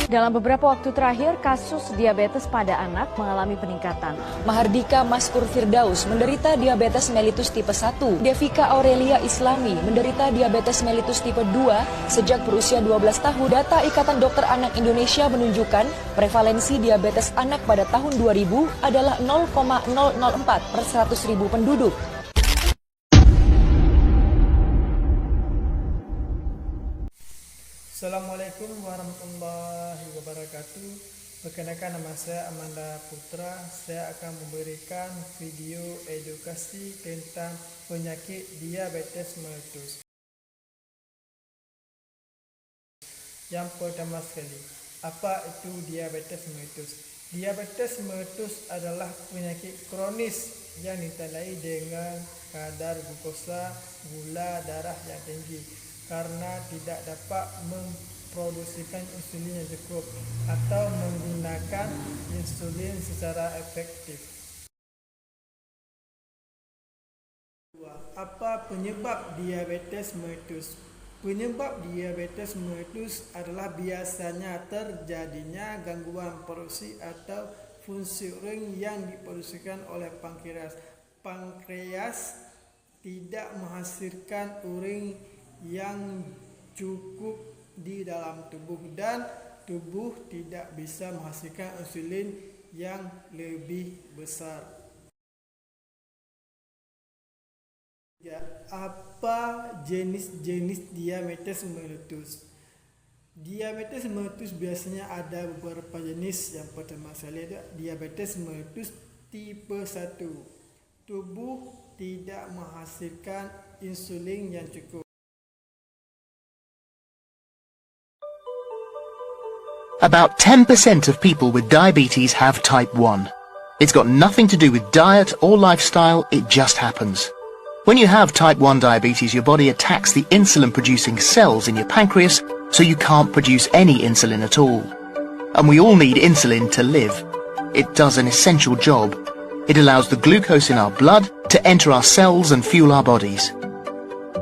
Dalam beberapa waktu terakhir, kasus diabetes pada anak mengalami peningkatan. Mahardika Maskur Firdaus menderita diabetes Melitus tipe 1. Devika Aurelia Islami menderita diabetes Melitus tipe 2 sejak berusia 12 tahun. Data Ikatan Dokter Anak Indonesia menunjukkan prevalensi diabetes anak pada tahun 2000 adalah 0,004 per 100.000 penduduk. Assalamualaikum warahmatullahi wabarakatuh. Perkenalkan, nama saya Amanda Putra. Saya akan memberikan video edukasi tentang penyakit diabetes melitus. Yang pertama sekali, apa itu diabetes melitus? Diabetes melitus adalah penyakit kronis yang ditandai dengan kadar glukosa gula darah yang tinggi karena tidak dapat memproduksikan insulin yang cukup atau menggunakan insulin secara efektif. Apa penyebab diabetes melitus? Penyebab diabetes melitus adalah biasanya terjadinya gangguan produksi atau fungsi urin yang diproduksikan oleh pankreas. Pankreas tidak menghasilkan urin yang cukup di dalam tubuh dan tubuh tidak bisa menghasilkan insulin yang lebih besar. Apa jenis-jenis diabetes melitus? Diabetes melitus biasanya ada beberapa jenis. Yang pertama sekali ada diabetes melitus tipe 1. Tubuh tidak menghasilkan insulin yang cukup. About 10% of people with diabetes have type 1. It's got nothing to do with diet or lifestyle, it just happens. When you have type 1 diabetes, your body attacks the insulin-producing cells in your pancreas, so you can't produce any insulin at all. And we all need insulin to live. It does an essential job. It allows the glucose in our blood to enter our cells and fuel our bodies.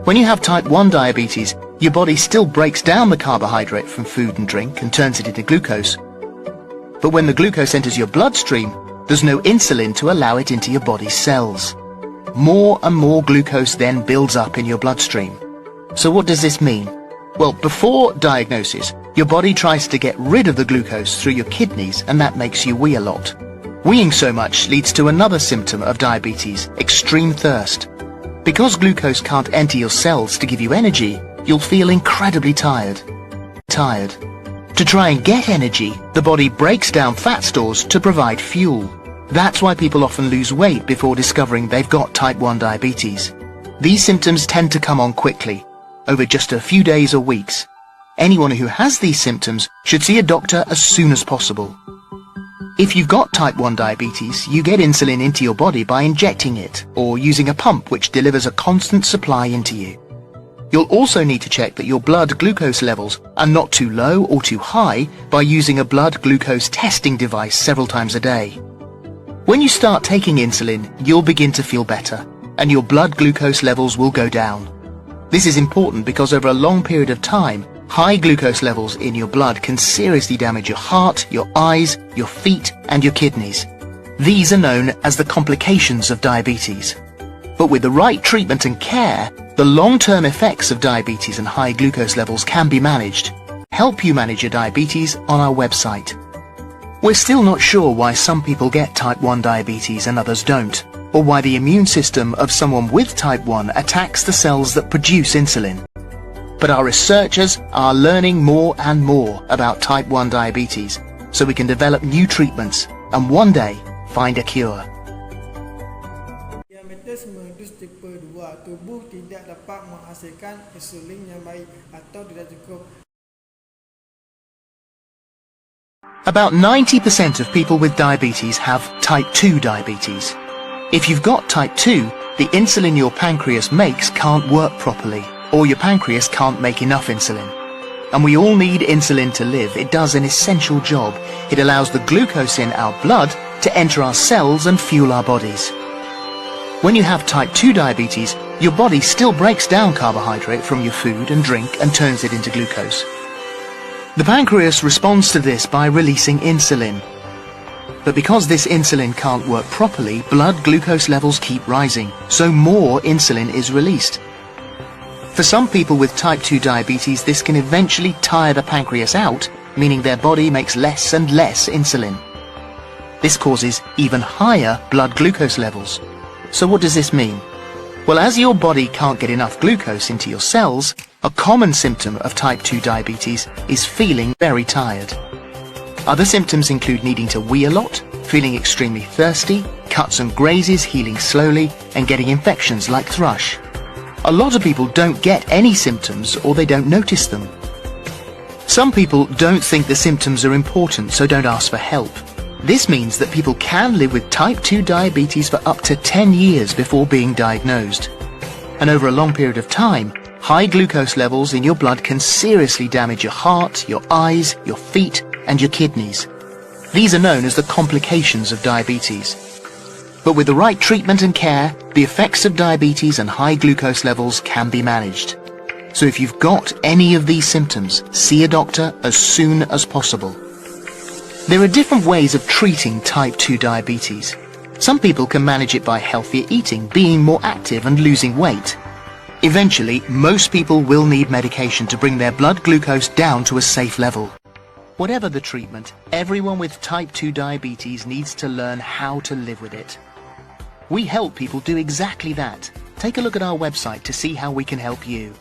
When you have type 1 diabetes, your body still breaks down the carbohydrate from food and drink and turns it into glucose. But when the glucose enters your bloodstream, there's no insulin to allow it into your body's cells. More and more glucose then builds up in your bloodstream. So what does this mean? Well, before diagnosis, your body tries to get rid of the glucose through your kidneys, and that makes you wee a lot. Weeing so much leads to another symptom of diabetes, extreme thirst. Because glucose can't enter your cells to give you energy, you'll feel incredibly tired. To try and get energy, the body breaks down fat stores to provide fuel. That's why people often lose weight before discovering they've got type 1 diabetes. These symptoms tend to come on quickly, over just a few days or weeks. Anyone who has these symptoms should see a doctor as soon as possible. If you've got type 1 diabetes, you get insulin into your body by injecting it, or using a pump which delivers a constant supply into you. You'll also need to check that your blood glucose levels are not too low or too high by using a blood glucose testing device several times a day. When you start taking insulin, you'll begin to feel better, and your blood glucose levels will go down. This is important because over a long period of time, high glucose levels in your blood can seriously damage your heart, your eyes, your feet, and your kidneys. These are known as the complications of diabetes. But with the right treatment and care, the long-term effects of diabetes and high glucose levels can be managed. Help you manage your diabetes on our website. We're still not sure why some people get type 1 diabetes and others don't, or why the immune system of someone with type 1 attacks the cells that produce insulin. But our researchers are learning more and more about type 1 diabetes, so we can develop new treatments and one day find a cure. Diabetes melitus tipe 2, tubuh tidak dapat menghasilkan insulin yang baik atau tidak cukup. About 90% of people with diabetes have type 2 diabetes. If you've got type 2, the insulin your pancreas makes can't work properly, or your pancreas can't make enough insulin. And we all need insulin to live. It does an essential job. It allows the glucose in our blood to enter our cells and fuel our bodies. When you have type 2 diabetes, your body still breaks down carbohydrate from your food and drink and turns it into glucose. The pancreas responds to this by releasing insulin. But because this insulin can't work properly, blood glucose levels keep rising, so more insulin is released. For some people with type 2 diabetes, this can eventually tire the pancreas out, meaning their body makes less and less insulin. This causes even higher blood glucose levels. So what does this mean? Well, as your body can't get enough glucose into your cells, a common symptom of type 2 diabetes is feeling very tired. Other symptoms include needing to wee a lot, feeling extremely thirsty, cuts and grazes healing slowly, and getting infections like thrush. A lot of people don't get any symptoms or they don't notice them. Some people don't think the symptoms are important, so don't ask for help. This means that people can live with type 2 diabetes for up to 10 years before being diagnosed. And over a long period of time, high glucose levels in your blood can seriously damage your heart, your eyes, your feet, and your kidneys. These are known as the complications of diabetes. But with the right treatment and care, the effects of diabetes and high glucose levels can be managed. So if you've got any of these symptoms, see a doctor as soon as possible. There are different ways of treating type 2 diabetes. Some people can manage it by healthier eating, being more active and losing weight. Eventually, most people will need medication to bring their blood glucose down to a safe level. Whatever the treatment, everyone with type 2 diabetes needs to learn how to live with it. We help people do exactly that. Take a look at our website to see how we can help you.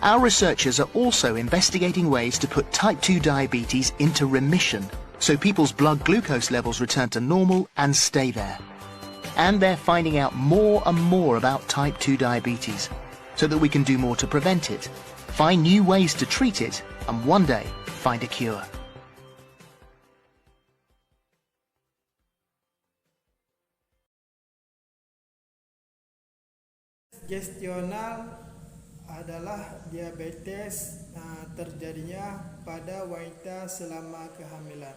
Our researchers are also investigating ways to put type 2 diabetes into remission, so people's blood glucose levels return to normal and stay there. And they're finding out more and more about type 2 diabetes, so that we can do more to prevent it, find new ways to treat it, and one day find a cure. Gestional adalah diabetes terjadinya pada wanita selama kehamilan.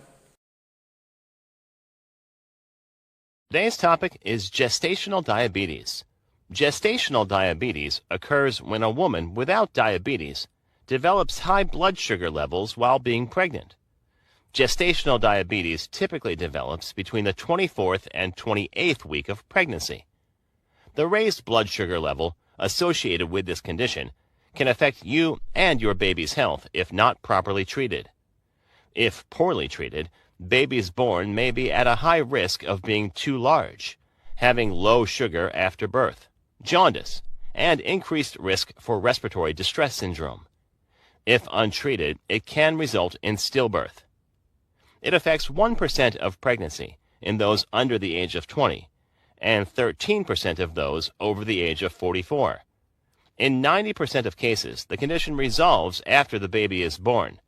Today's topic is gestational diabetes. Gestational diabetes occurs when a woman without diabetes develops high blood sugar levels while being pregnant. Gestational diabetes typically develops between the 24th and 28th week of pregnancy. The raised blood sugar level associated with this condition can affect you and your baby's health if not properly treated. If poorly treated, babies born may be at a high risk of being too large, having low sugar after birth, jaundice, and increased risk for respiratory distress syndrome. If untreated, it can result in stillbirth. It affects 1% of pregnancy in those under the age of 20, and 13% of those over the age of 44. In 90% of cases, the condition resolves after the baby is born.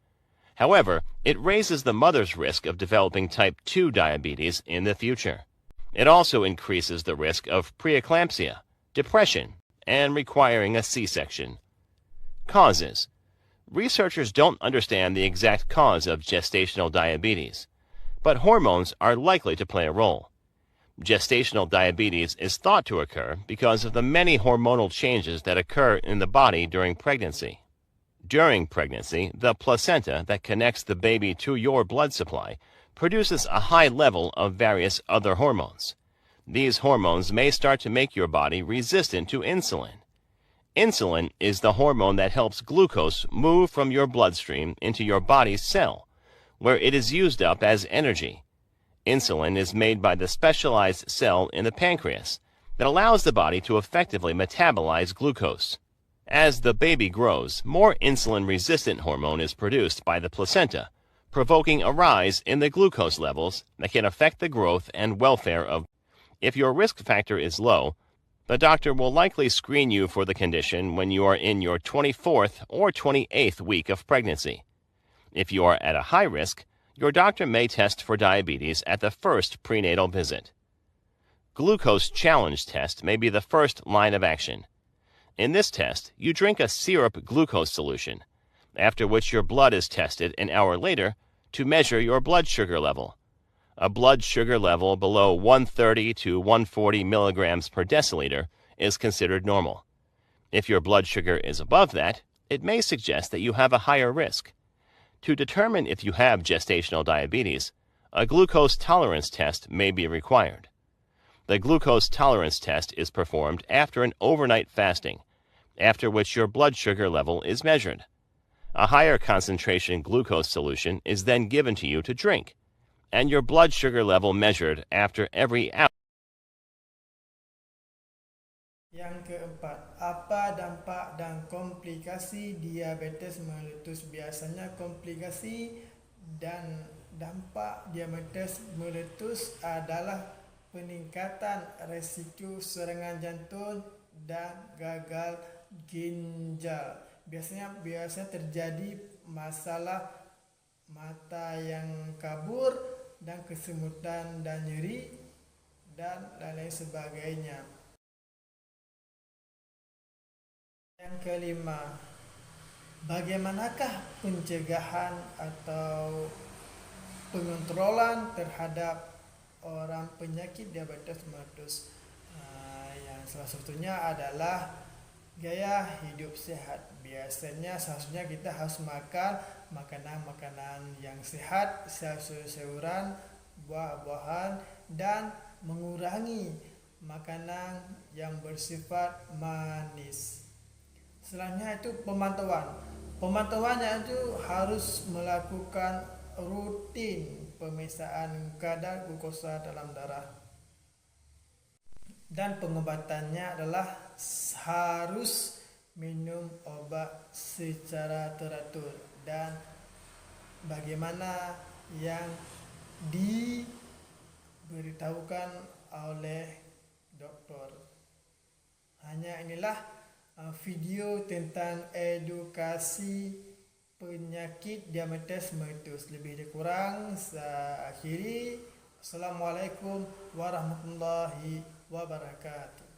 However, it raises the mother's risk of developing type 2 diabetes in the future. It also increases the risk of preeclampsia, depression, and requiring a C-section. Causes. Researchers don't understand the exact cause of gestational diabetes, but hormones are likely to play a role. Gestational diabetes is thought to occur because of the many hormonal changes that occur in the body during pregnancy. During pregnancy, the placenta that connects the baby to your blood supply produces a high level of various other hormones. These hormones may start to make your body resistant to insulin. Insulin is the hormone that helps glucose move from your bloodstream into your body's cell, where it is used up as energy. Insulin is made by the specialized cell in the pancreas that allows the body to effectively metabolize glucose. As the baby grows, more insulin-resistant hormone is produced by the placenta, provoking a rise in the glucose levels that can affect the growth and welfare of. If your risk factor is low, the doctor will likely screen you for the condition when you are in your 24th or 28th week of pregnancy. If you are at a high risk, your doctor may test for diabetes at the first prenatal visit. Glucose challenge test may be the first line of action. In this test, you drink a syrup glucose solution, after which your blood is tested an hour later to measure your blood sugar level. A blood sugar level below 130 to 140 milligrams per deciliter is considered normal. If your blood sugar is above that, it may suggest that you have a higher risk. To determine if you have gestational diabetes, a glucose tolerance test may be required. The glucose tolerance test is performed after an overnight fasting, after which your blood sugar level is measured. A higher concentration glucose solution is then given to you to drink, and your blood sugar level measured after every hour. Yang keempat, apa dampak dan komplikasi diabetes melitus? Biasanya komplikasi dan dampak diabetes melitus adalah peningkatan resiko serangan jantung dan gagal ginjal. Biasanya terjadi masalah mata yang kabur dan kesemutan dan nyeri dan lain-lain sebagainya. Yang kelima, bagaimanakah pencegahan atau pengontrolan terhadap orang penyakit diabetes melitus? Yang salah satunya adalah gaya hidup sehat. Biasanya seharusnya kita harus makan makanan-makanan yang sehat, sayur-sayuran, buah-buahan, dan mengurangi makanan yang bersifat manis. Selanjutnya itu pemantauan. Pemantauannya itu harus melakukan rutin pemeriksaan kadar glukosa dalam darah. Dan pengobatannya adalah harus minum obat secara teratur dan bagaimana yang diberitahukan oleh dokter. Hanya inilah video tentang edukasi penyakit diabetes melitus. Lebih kurang saya akhiri. Assalamualaikum warahmatullahi wabarakatuh.